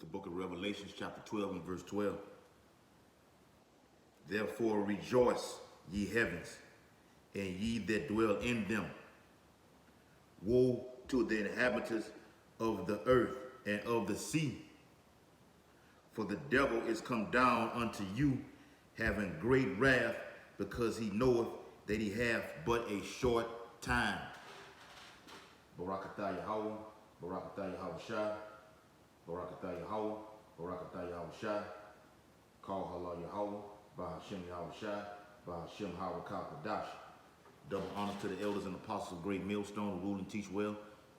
the book of Revelation, chapter 12 and verse 12. Therefore rejoice, ye heavens, and ye that dwell in them. Woe to the inhabitants of the earth and of the sea, for the devil is come down unto you, having great wrath, because he knoweth that he hath but a short time. Barakatah Yahweh, Barakatah Yahweh Shai, Barakatah Yahweh, Barakatah Yahweh Shai, Call Halal Yahweh, Bahashem Yahweh Shai, Bahashem Harakah Kadash. Double honors to the elders and apostles of Great Millstone, who rule and teach well.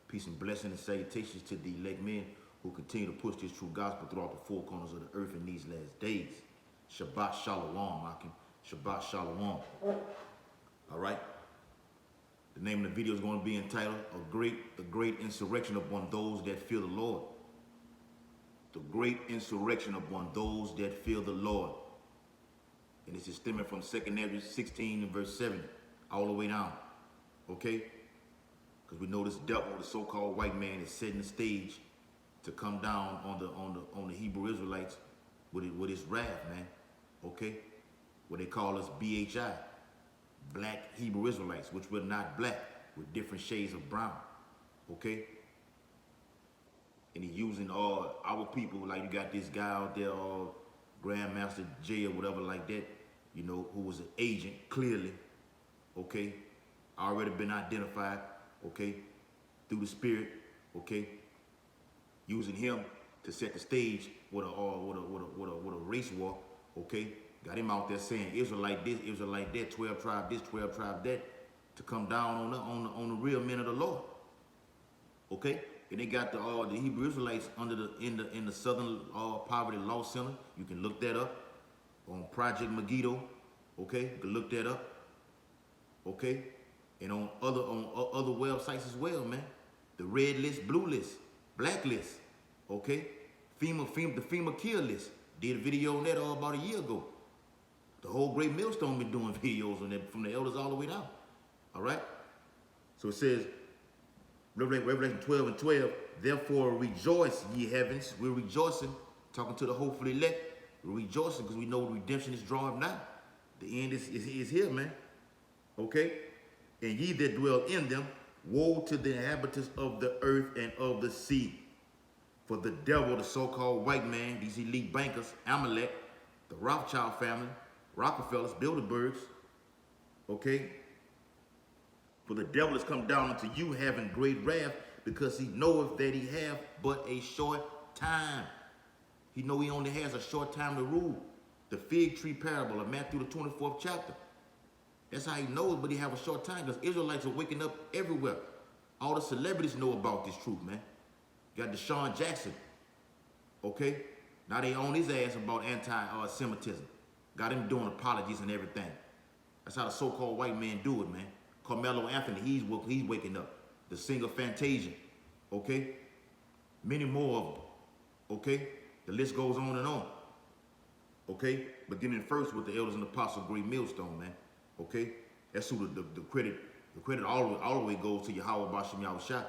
Peace and blessing and salutations to the elect men who continue to push this true gospel throughout the four corners of the earth in these last days. Shabbat Shalom, Akim. Shabbat Shalom. All right. The name of the video is going to be entitled "A Great Insurrection Upon Those That Fear the Lord." The great insurrection upon those that fear the Lord. And this is stemming from 2 Samuel 16 and verse 7 all the way down. Okay? Because we know this devil, the so-called white man, is setting the stage to come down on the Hebrew Israelites with his wrath, man. Okay? What they call us BHI, Black Hebrew Israelites, which we're not black, with different shades of brown. Okay? And he's using our people, like you got this guy out there, Grandmaster J or whatever like that, you know, who was an agent, clearly, okay, already been identified, okay, through the spirit, okay, using him to set the stage with a race war, okay, got him out there saying Israelite this, Israelite that, 12 tribe this, 12 tribe that, to come down on the real men of the Lord, okay. And they got the Hebrew Israelites in the Southern Poverty Law Center. You can look that up on Project Megiddo. Okay, you can look that up. Okay, and on other websites as well, man. The red list, blue list, black list. Okay, the FEMA kill list. Did a video on that about a year ago. The whole Great Millstone been doing videos on that from the elders all the way down. All right, so it says. Revelation 12 and 12, therefore rejoice, ye heavens. We're rejoicing, talking to the hopeful elect. We're rejoicing because we know the redemption is drawing nigh. The end is here, man. Okay? And ye that dwell in them, woe to the inhabitants of the earth and of the sea. For the devil, the so-called white man, these elite bankers, Amalek, the Rothschild family, Rockefellers, Bilderbergs, okay? For the devil has come down unto you, having great wrath, because he knoweth that he hath but a short time. He know he only has a short time to rule. The fig tree parable of Matthew the 24th chapter. That's how he knows, but he have a short time, because Israelites are waking up everywhere. All the celebrities know about this truth, man. You got Deshaun Jackson, okay? Now they own his ass about anti-Semitism. Got him doing apologies and everything. That's how the so-called white man do it, man. Carmelo Anthony, he's waking up. The singer Fantasia, okay? Many more of them, okay? The list goes on and on, okay? Beginning first with the elders and apostles of Great Millstone, man, okay? That's who the credit all the way goes to Yahweh Bashem Yahweh Shai.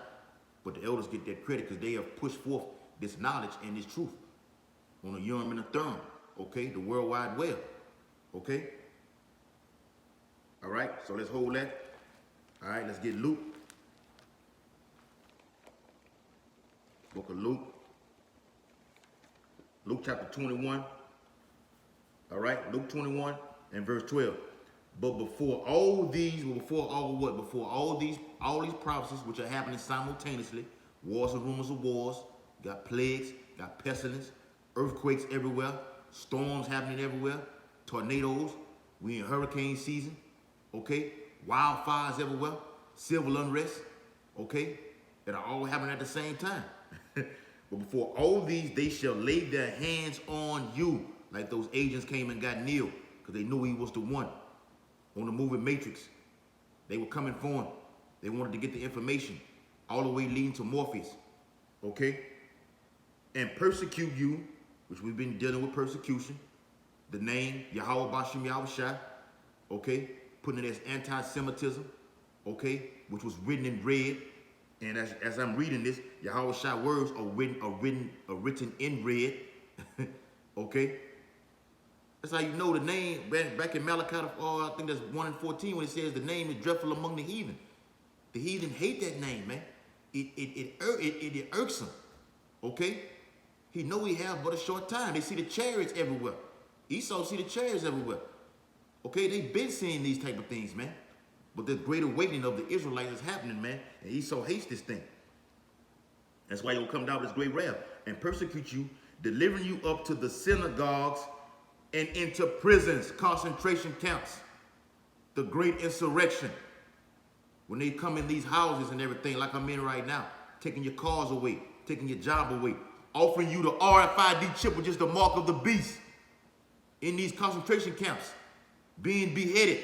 But the elders get that credit because they have pushed forth this knowledge and this truth on the Urim and the Thummim, okay? The World Wide Web, okay? All right, so let's hold that. All right, let's get Luke. Book of Luke. Luke chapter 21. All right, Luke 21 and verse 12. But before all these prophecies which are happening simultaneously, wars and rumors of wars, got plagues, got pestilence, earthquakes everywhere, storms happening everywhere, tornadoes, we in hurricane season, okay? Wildfires everywhere, civil unrest, okay, that are all happening at the same time. But before all these, they shall lay their hands on you, like those agents came and got Neil, because they knew he was the one on the movie Matrix. They were coming for him. They wanted to get the information, all the way leading to Morpheus, okay, and persecute you, which we've been dealing with persecution, the name Yahweh Bashem Yahweh Shai, okay, putting it as anti-Semitism, okay, which was written in red And as I'm reading this, Yahweh Shai words are written in red. Okay? That's how you know the name. Back in Malachi, I think that's 1:14, when it says the name is dreadful among the heathen. The heathen hate that name, man. It irks them. Okay? He know he have but a short time. They see the chariots everywhere. Esau see the chariots everywhere. Okay? They been seeing these type of things, man. But the great awakening of the Israelites is happening, man. And Esau hates this thing. That's why he'll come down with this great wrath and persecute you, delivering you up to the synagogues and into prisons, concentration camps. The great insurrection. When they come in these houses and everything, like I'm in right now, taking your cars away, taking your job away, offering you the RFID chip, which is the mark of the beast, in these concentration camps, being beheaded.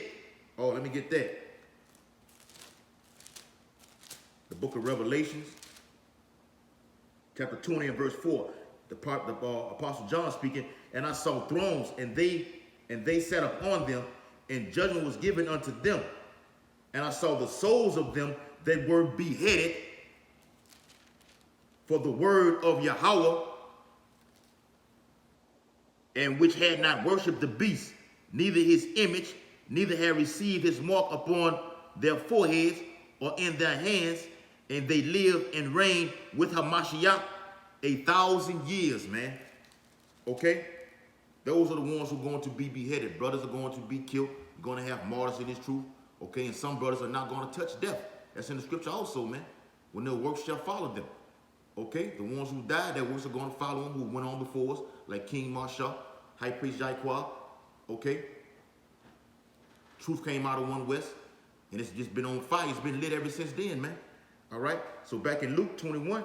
Oh, let me get that. The book of Revelations, chapter 20 and verse 4. The Apostle John speaking, and I saw thrones, and they sat upon them, and judgment was given unto them. And I saw the souls of them that were beheaded for the word of Yahweh, and which had not worshipped the beast, neither his image, neither had received his mark upon their foreheads or in their hands, and they lived and reigned with Hamashiach 1,000 years, man. Okay? Those are the ones who are going to be beheaded. Brothers are going to be killed. You're going to have martyrs in this truth. Okay? And some brothers are not going to touch death. That's in the scripture also, man. When their works shall follow them. Okay? The ones who died, their works are going to follow them, who went on before us, like King Marshall, High Priest Jaiqua. Okay? Truth came out of one west, and it's just been on fire. It's been lit ever since then, man. All right? So back in Luke 21,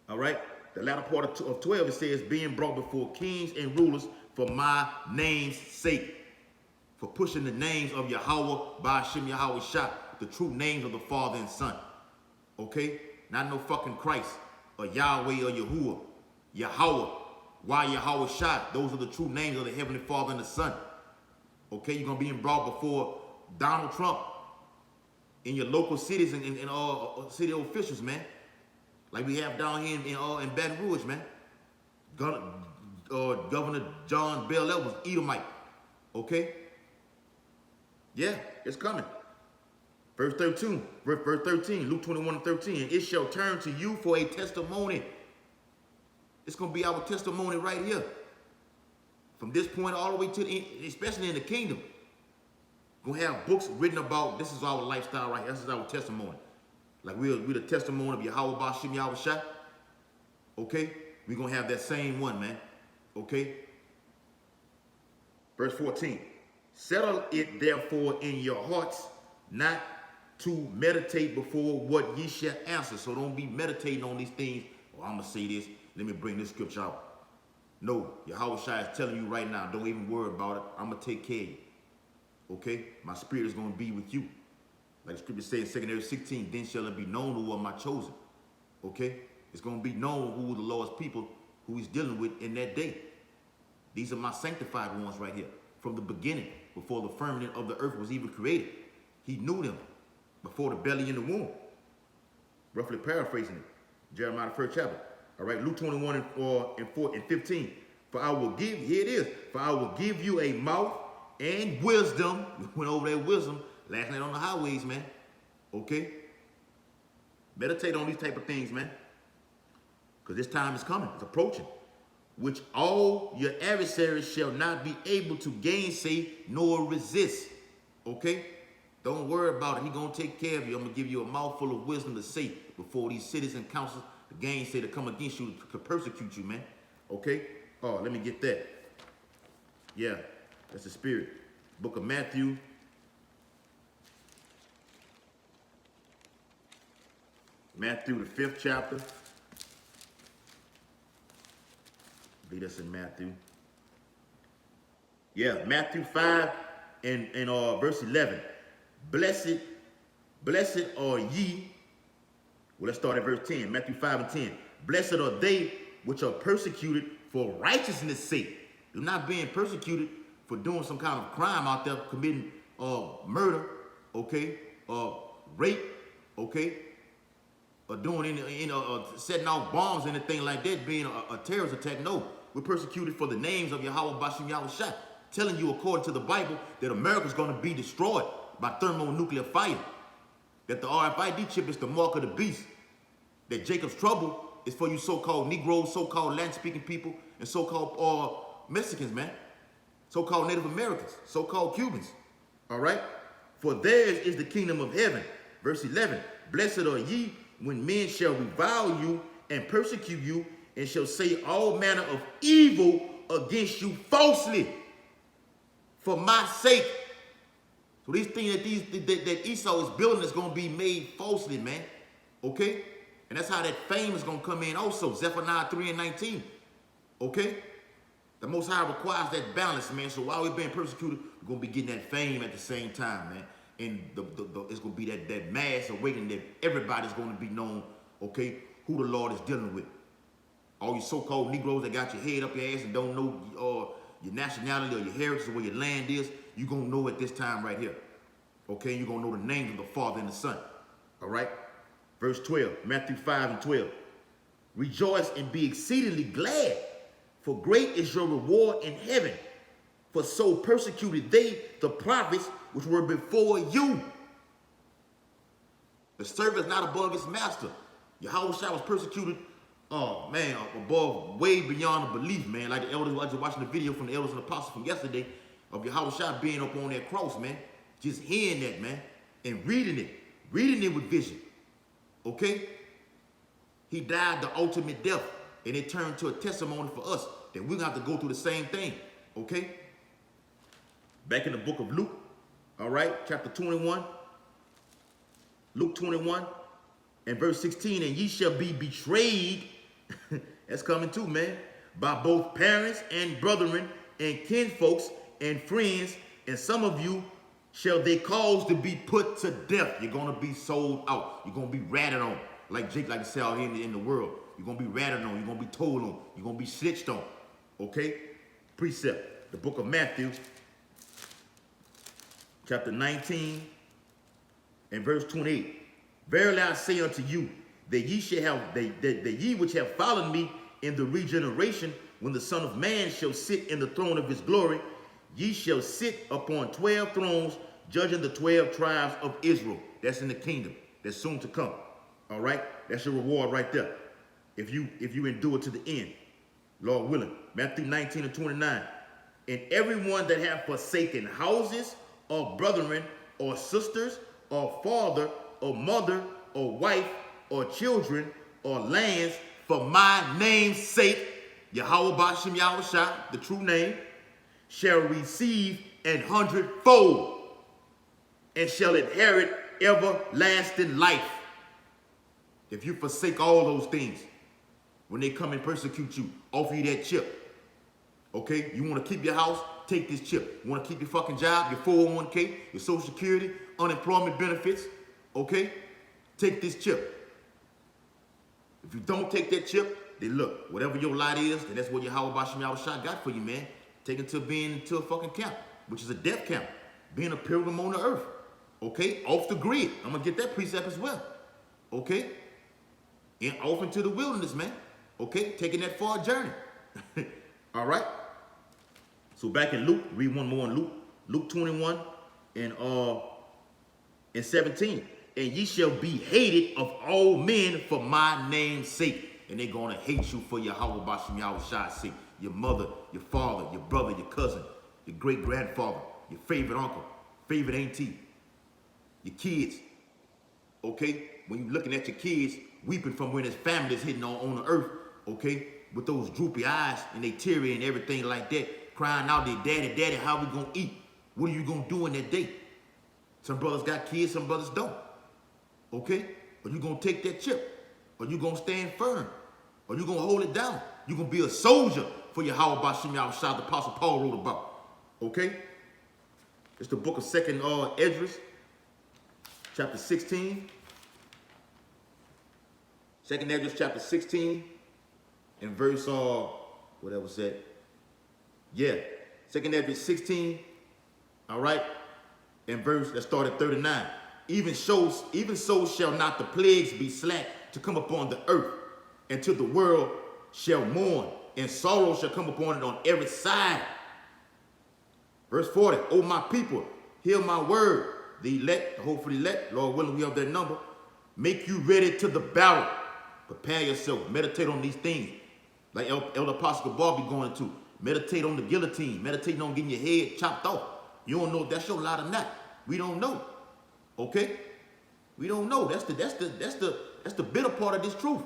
all right, the latter part of 12, it says, being brought before kings and rulers for my name's sake. For pushing the names of Yahweh, Ba'ashem Yahweh Shah, the true names of the Father and Son. Okay? Not no fucking Christ, or Yahweh, or Yahuwah. Yahweh. Why Yahweh Shah? Those are the true names of the Heavenly Father and the Son. Okay? You're going to be brought before Donald Trump in your local cities and city officials, man. Like we have down here in Baton Rouge, man. Governor John Bell was Edomite. Okay? Yeah, it's coming. Verse 13, Luke 21 and 13. It shall turn to you for a testimony. It's going to be our testimony right here. From this point all the way to especially in the kingdom. We're going to have books written about, this is our lifestyle right here. This is our testimony. Like we're the testimony of Yahweh Ba'ashem Yahweh Shah. Okay? We're going to have that same one, man. Okay? Verse 14. Settle it therefore in your hearts, not to meditate before what ye shall answer. So don't be meditating on these things. Oh, I'm going to say this. Let me bring this scripture out. No, Yahweh Shai is telling you right now, don't even worry about it. I'm going to take care of you. Okay? My spirit is going to be with you. Like the scripture says in 2 Kings 16, then shall it be known who are my chosen. Okay? It's going to be known who the Lord's people, who he's dealing with in that day. These are my sanctified ones right here. From the beginning, before the firmament of the earth was even created. He knew them before the belly and the womb. Roughly paraphrasing it. Jeremiah 1st chapter. All right, Luke 21 and 15. For I will give, here it is, for I will give you a mouth and wisdom. We went over that wisdom last night on the highways, man. Okay? Meditate on these type of things, man. Because this time is coming. It's approaching. Which all your adversaries shall not be able to gainsay nor resist. Okay? Don't worry about it. He's going to take care of you. I'm going to give you a mouthful of wisdom to say before these cities and councils, the gainsay to come against you to persecute you, man. Okay? Oh, let me get that. Yeah, that's the spirit. Book of Matthew. Matthew, the 5th chapter. Lead us in Matthew. Yeah, Matthew 5 and verse 11. Blessed are ye. Well, let's start at verse 10. Matthew 5 and 10. Blessed are they which are persecuted for righteousness' sake. You're not being persecuted for doing some kind of crime out there, committing murder, okay, rape, okay, or doing any setting off bombs or anything like that, being a terrorist attack. No, we're persecuted for the names of Yahweh Bashim Yahushua, telling you according to the Bible that America's going to be destroyed by thermonuclear fire, that the RFID chip is the mark of the beast, that Jacob's trouble is for you so-called Negroes, so-called Latin-speaking people, and so-called Mexicans, man, so-called Native Americans, so-called Cubans, all right? For theirs is the kingdom of heaven. Verse 11, blessed are ye when men shall revile you and persecute you and shall say all manner of evil against you falsely for my sake. So these things that Esau is building is going to be made falsely, man, okay? And that's how that fame is going to come in also, Zephaniah 3:19, okay? The Most High requires that balance, man. So while we're being persecuted, we're going to be getting that fame at the same time, man. And it's going to be that mass awakening that everybody's going to be known, okay, who the Lord is dealing with. All you so-called Negroes that got your head up your ass and don't know your nationality or your heritage or where your land is, you're going to know at this time right here, okay? You're going to know the names of the Father and the Son, all right? Verse 12, Matthew 5:12. Rejoice and be exceedingly glad, for great is your reward in heaven. For so persecuted they the prophets which were before you. The servant is not above his master. Yahushua was persecuted, man, above, way beyond the belief, man. Like the elders, I was just watching the video from the elders and apostles from yesterday of Yahushua being up on that cross, man. Just hearing that, man, and reading it with vision. Okay? He died the ultimate death, and it turned to a testimony for us that we're going to have to go through the same thing. Okay? Back in the book of Luke, all right, chapter 21, Luke 21 and verse 16, and ye shall be betrayed, that's coming too, man, by both parents and brethren and kinfolks and friends, and some of you shall they cause to be put to death. You're going to be sold out. You're going to be ratted on. Like Jake like to say out here in the world. You're going to be ratted on. You're going to be told on. You're going to be snitched on. Okay? Precept. The book of Matthew, chapter 19 and verse 28. Verily I say unto you, that ye shall have, that ye which have followed me in the regeneration, when the Son of Man shall sit in the throne of his glory, ye shall sit upon 12 thrones, judging the 12 tribes of Israel. That's in the kingdom. That's soon to come. All right? That's your reward right there. If you endure to the end, Lord willing. Matthew 19 and 29. And everyone that hath forsaken houses, or brethren, or sisters, or father, or mother, or wife, or children, or lands, for my name's sake, Yahweh Bashim Yahushua, the true name, shall receive an hundredfold, and shall inherit everlasting life. If you forsake all those things, when they come and persecute you, offer you that chip. Okay? You want to keep your house? Take this chip. You want to keep your fucking job, your 401k, your Social Security, unemployment benefits? Okay? Take this chip. If you don't take that chip, then look, whatever your lot is, then that's what your Yahweh Bashim Yahushua got for you, man. Take it to being into a fucking camp, which is a death camp. Being a pilgrim on the earth. Okay? Off the grid. I'm going to get that precept as well. Okay? And off into the wilderness, man. Okay? Taking that far journey. All right? So back in Luke, read one more in Luke. Luke 21 and 17. And ye shall be hated of all men for my name's sake. And they're going to hate you for your Yahweh Bashim Yahushua's sake. Your mother, your father, your brother, your cousin, your great-grandfather, your favorite uncle, favorite auntie, your kids. Okay? When you're looking at your kids, weeping from when his family is hitting on the earth, okay? With those droopy eyes and they teary and everything like that, crying out, their daddy, daddy, how we gonna eat? What are you gonna do in that day? Some brothers got kids, some brothers don't. Okay? Are you gonna take that chip? Are you gonna stand firm? Are you gonna hold it down? You gonna be a soldier for your Yahweh Bashim Yahushua, the Apostle Paul wrote about. Okay? It's the book of 2nd Esdras, chapter 16. 2nd Esdras, chapter 16, and verse, whatever was that? Yeah, 2nd Esdras 16, all right, and verse that started 39. Even so shall not the plagues be slack to come upon the earth, and to the world shall mourn, and sorrow shall come upon it on every side. Verse 40, O my people, hear my word. The elect, hopefully elect, Lord willing, we have their number. Make you ready to the battle. Prepare yourself. Meditate on these things. Like Elder Apostle Gabar be going to. Meditate on the guillotine. Meditate on getting your head chopped off. You don't know if that's your lot or not. We don't know. Okay? We don't know. That's the bitter part of this truth.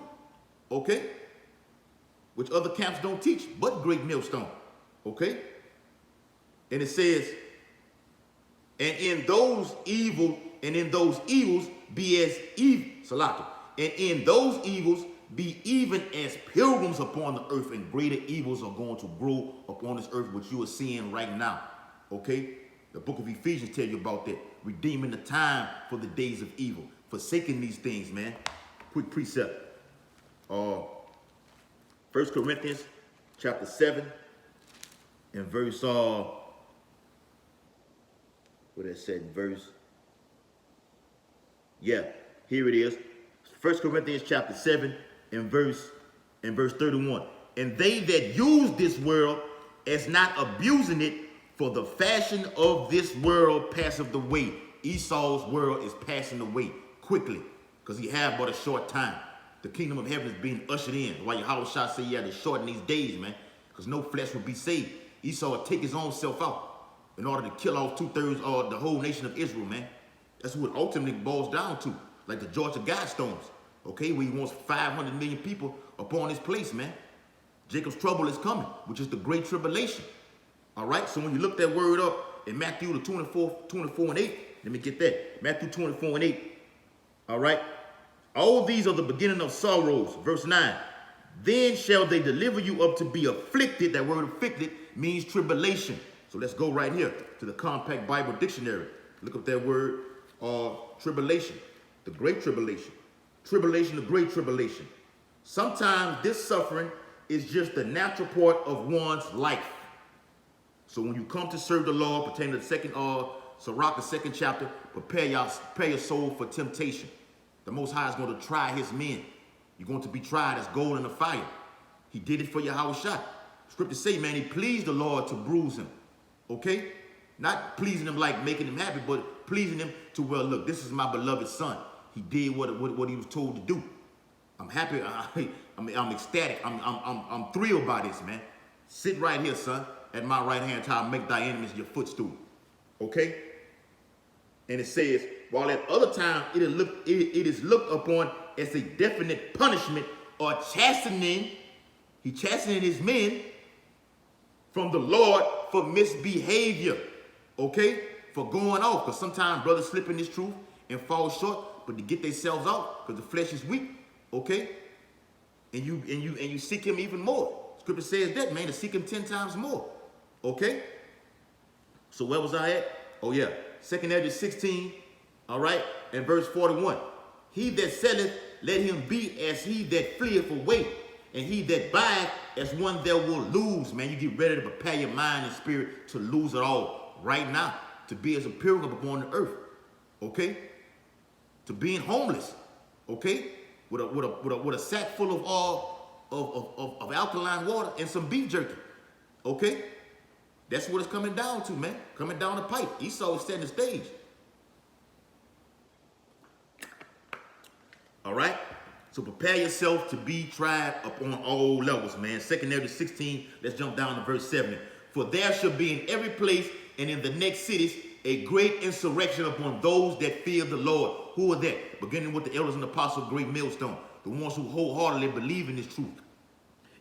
Okay? Which other camps don't teach, but Great Millstone. Okay? And it says, and in those evils be as evil, Salaki, and in those evils be even as pilgrims upon the earth, and greater evils are going to grow upon this earth, which you are seeing right now. Okay? The book of Ephesians tell you about that. Redeeming the time for the days of evil. Forsaking these things, man. Quick precept. 1 Corinthians chapter 7 and verse, what it said, verse, yeah, here it is. 1 Corinthians chapter 7 and verse 31. And they that use this world as not abusing it, for the fashion of this world passeth away. Esau's world is passing away quickly, because he have but a short time. The kingdom of heaven is being ushered in. Why Yahweh Shah say you have to shorten these days, man, because no flesh will be saved. Esau will take his own self out in order to kill off 2/3 of the whole nation of Israel, man. That's what it ultimately boils down to. Like the Georgia Guidestones, okay, where he wants 500 million people upon his place, man. Jacob's trouble is coming, which is the great tribulation. All right, so when you look that word up in Matthew the 24 and 8, let me get that. Matthew 24 and 8. All right. All these are the beginning of sorrows. Verse 9. Then shall they deliver you up to be afflicted. That word afflicted means tribulation. So let's go right here to the Compact Bible Dictionary. Look up that word, tribulation. The great tribulation. Tribulation, the great tribulation. Sometimes this suffering is just the natural part of one's life. So when you come to serve the Lord, pertaining to the second, Sirach, the second chapter, prepare your soul for temptation. The Most High is going to try his men. You're going to be tried as gold in the fire. He did it for Yahweh Shah. Scripture say, man, he pleased the Lord to bruise him. Okay? Not pleasing him like making him happy, but pleasing him to, well, look, this is my beloved son. He did what he was told to do. I'm happy. I'm ecstatic. I'm thrilled by this, man. Sit right here, son, at my right hand till I make thy enemies your footstool. Okay? And it says, while at other times it is looked upon as a definite punishment or chastening, he chastening his men from the Lord for misbehavior. Okay? For going off. Because sometimes brothers slip in this truth and fall short, but to get themselves out, because the flesh is weak. Okay? And you seek him even more. Scripture says that, man, to seek him 10 times more. Okay? So where was I at? Oh yeah. 2nd Ezra 16, all right, and verse 41. He that selleth, let him be as he that fleeth away, and he that buyeth as one that will lose. Man, you get ready to prepare your mind and spirit to lose it all right now, to be as a pilgrim upon the earth, okay? To being homeless, okay? With a sack full of alkaline water and some beef jerky, okay? That's what it's coming down to, man. Coming down the pipe. Esau is setting the stage. All right? So prepare yourself to be tried upon all levels, man. 2nd Ezra 16, let's jump down to verse 70. For there shall be in every place and in the next cities a great insurrection upon those that fear the Lord. Who are that? Beginning with the elders and apostles of Great Millstone. The ones who wholeheartedly believe in this truth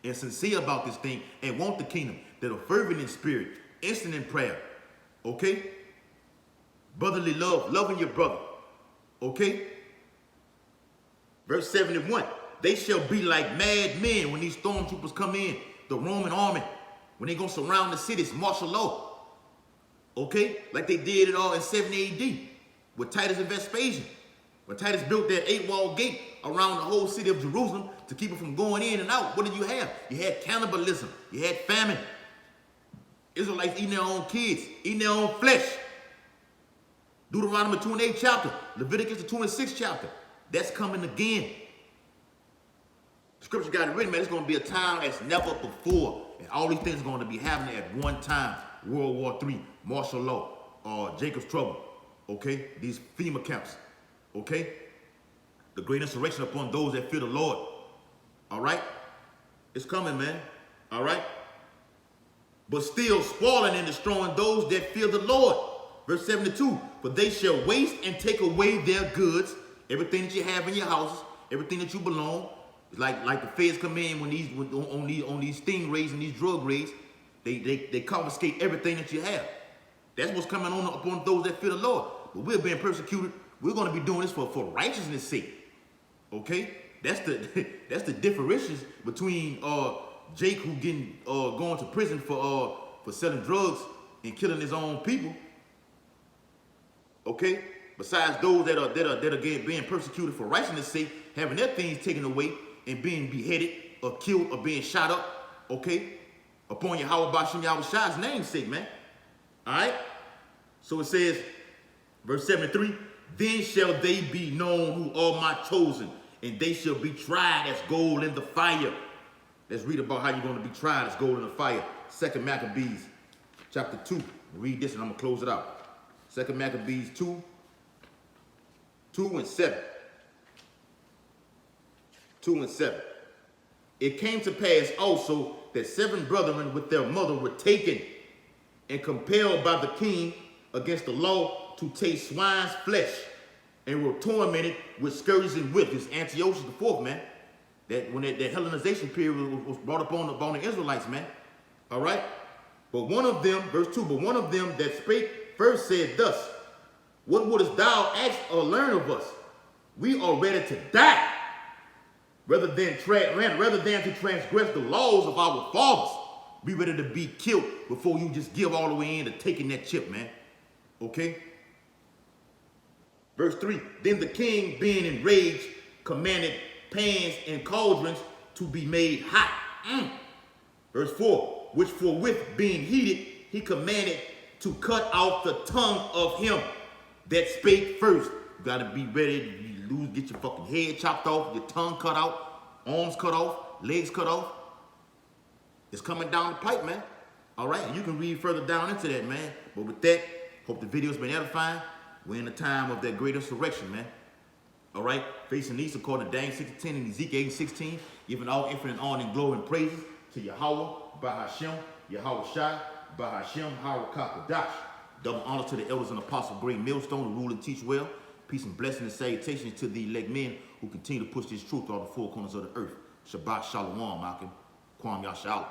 and sincere about this thing and want the kingdom, that are fervent in spirit, instant in prayer, okay? Brotherly love, loving your brother, okay? Verse 71, they shall be like mad men when these stormtroopers come in, the Roman army, when they gonna surround the cities, martial law, okay? Like they did it all in 70 AD with Titus and Vespasian. When Titus built that 8-wall gate around the whole city of Jerusalem to keep it from going in and out, what did you have? You had cannibalism. You had famine. Israelites eating their own kids, eating their own flesh. Deuteronomy 28th chapter, Leviticus the 26th chapter. That's coming again. Scripture got it written, man. It's going to be a time as never before. And all these things are going to be happening at one time. World War III, martial law, Jacob's trouble. Okay? These FEMA camps. Okay? The great insurrection upon those that fear the Lord. All right? It's coming, man. All right? But still spoiling and destroying those that fear the Lord. Verse 72, for they shall waste and take away their goods, everything that you have in your houses, everything that you belong. It's like the feds come in on these stingrays and these drug raids, they confiscate everything that you have. That's what's coming on upon those that fear the Lord. But we're being persecuted. We're going to be doing this for righteousness' sake. Okay? That's the differentiation between Jake who going to prison for selling drugs and killing his own people. Okay? Besides those that are being persecuted for righteousness' sake, having their things taken away and being beheaded or killed or being shot up, okay? Upon Yahweh Bashim Yahweh's name's sake, man. All right? So it says, verse 73, then shall they be known who are my chosen, and they shall be tried as gold in the fire. Let's read about how you're going to be tried as gold in the fire. 2 Maccabees, chapter 2. Read this and I'm going to close it out. 2 Maccabees 2 and 7. 2 and 7. It came to pass also that 7 brethren with their mother were taken and compelled by the king against the law to taste swine's flesh, and were tormented with scourges and whips. This Antiochus IV, man. That when that Hellenization period was brought upon the Israelites, man. All right? But one of them, verse 2, but one of them that spake first said thus, what wouldest thou ask or learn of us? We are ready to die, rather than to transgress the laws of our fathers. Be ready to be killed before you just give all the way in to taking that chip, man. Okay? Verse 3, then the king, being enraged, commanded pans and cauldrons to be made hot. Verse 4, which forthwith being heated, he commanded to cut off the tongue of him that spake first. You gotta be ready to get your fucking head chopped off, your tongue cut out, arms cut off, legs cut off. It's coming down the pipe, man. All right, and you can read further down into that, man. But with that, hope the video's been edifying. We're in the time of that great insurrection, man. All right, facing east according to Daniel 6:10 and Ezekiel 8:16, giving all infinite honor and glory and praises to Yahweh, Bahashem, Yahweh Shai, Bahashem, Harakakadash. Double honor to the elders and apostles, great millstone, who rule and teach well. Peace and blessing and salutations to the elect men who continue to push this truth through all the four corners of the earth. Shabbat Shalom, Malcolm. Kwam Yasha'Allah.